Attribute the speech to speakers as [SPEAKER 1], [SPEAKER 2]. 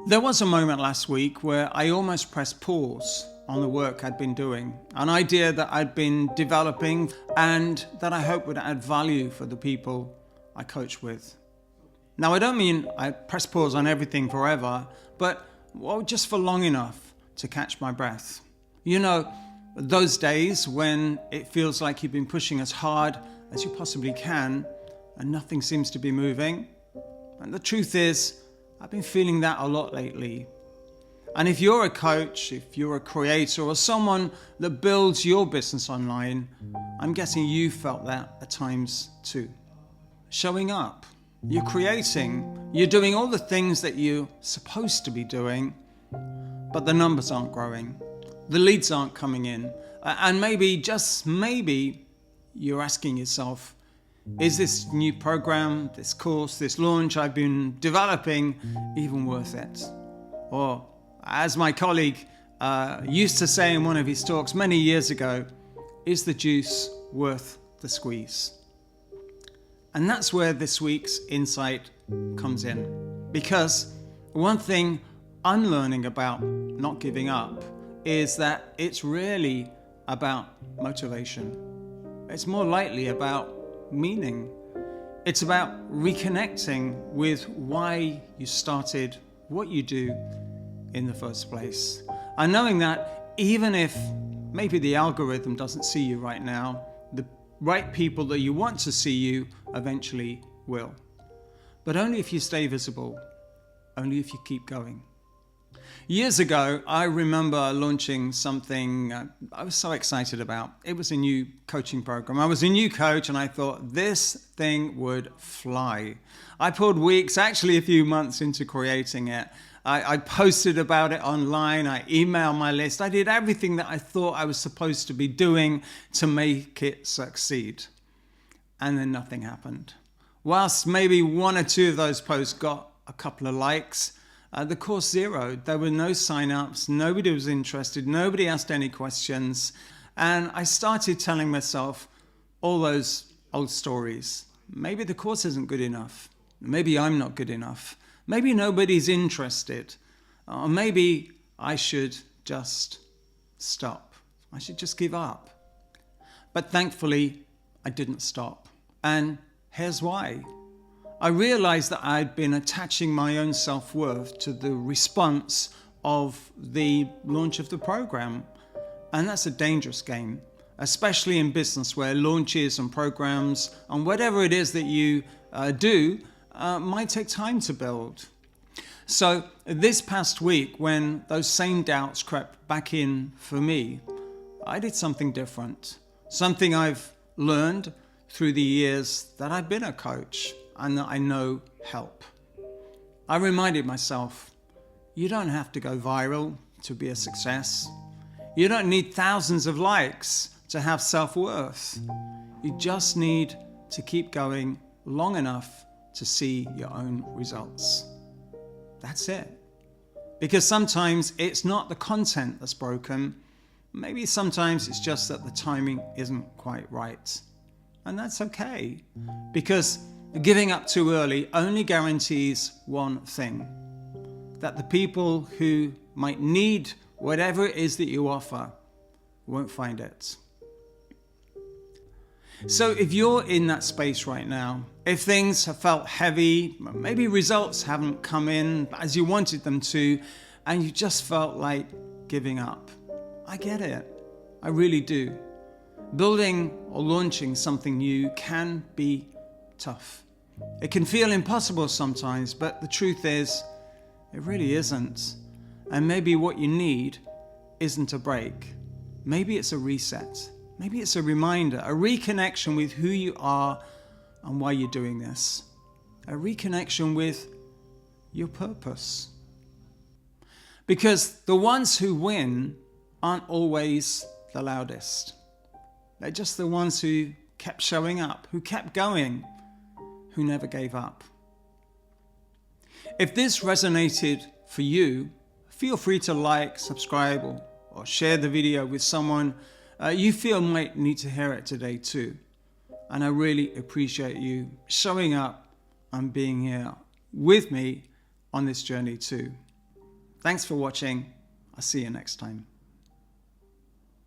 [SPEAKER 1] There was a moment last week where I almost pressed pause on the work I'd been doing, an idea that I'd been developing and that I hope would add value for the people I coach with. Now, I don't mean I press pause on everything forever, but just for long enough to catch my breath. You know, those days when it feels like you've been pushing as hard as you possibly can and nothing seems to be moving. And the truth is, I've been feeling that a lot lately. And if you're a coach, if you're a creator or someone that builds your business online, I'm guessing you felt that at times too. Showing up, you're creating, you're doing all the things that you're supposed to be doing, but the numbers aren't growing. The leads aren't coming in. And maybe, just maybe, you're asking yourself, is this new program, this course, this launch I've been developing even worth it? Or, as my colleague used to say in one of his talks many years ago, is the juice worth the squeeze? And that's where this week's insight comes in. Because one thing I'm learning about not giving up is that it's really about motivation. It's more likely about meaning. It's about reconnecting with why you started what you do in the first place. And knowing that even if maybe the algorithm doesn't see you right now, the right people that you want to see you eventually will. But only if you stay visible, only if you keep going. Years ago, I remember launching something I was so excited about. It was a new coaching program. I was a new coach and I thought this thing would fly. I poured weeks, actually a few months into creating it. I posted about it online. I emailed my list. I did everything that I thought I was supposed to be doing to make it succeed. And then nothing happened. Whilst maybe one or two of those posts got a couple of likes, the course zeroed. There were no sign-ups, nobody was interested, nobody asked any questions. And I started telling myself all those old stories. Maybe the course isn't good enough. Maybe I'm not good enough. Maybe nobody's interested. Or maybe I should just stop. I should just give up. But thankfully, I didn't stop. And here's why. I realized that I'd been attaching my own self-worth to the response of the launch of the program. And that's a dangerous game, especially in business where launches and programs and whatever it is that you do might take time to build. So this past week, when those same doubts crept back in for me, I did something different. Something I've learned through the years that I've been a coach and that I know help. I reminded myself, you don't have to go viral to be a success. You don't need thousands of likes to have self-worth. You just need to keep going long enough to see your own results. That's it. Because sometimes it's not the content that's broken. Maybe sometimes it's just that the timing isn't quite right. And that's okay, because giving up too early only guarantees one thing, that the people who might need whatever it is that you offer won't find it. So if you're in that space right now, if things have felt heavy, maybe results haven't come in as you wanted them to, and you just felt like giving up, I get it. I really do. Building or launching something new can be tough. It can feel impossible sometimes, but the truth is, it really isn't. And maybe what you need isn't a break. Maybe it's a reset. Maybe it's a reminder, a reconnection with who you are and why you're doing this. A reconnection with your purpose. Because the ones who win aren't always the loudest. They're just the ones who kept showing up, who kept going, who never gave up. If this resonated for you, feel free to like, subscribe, or share the video with someone you feel might need to hear it today too. And I really appreciate you showing up and being here with me on this journey too. Thanks for watching. I'll see you next time.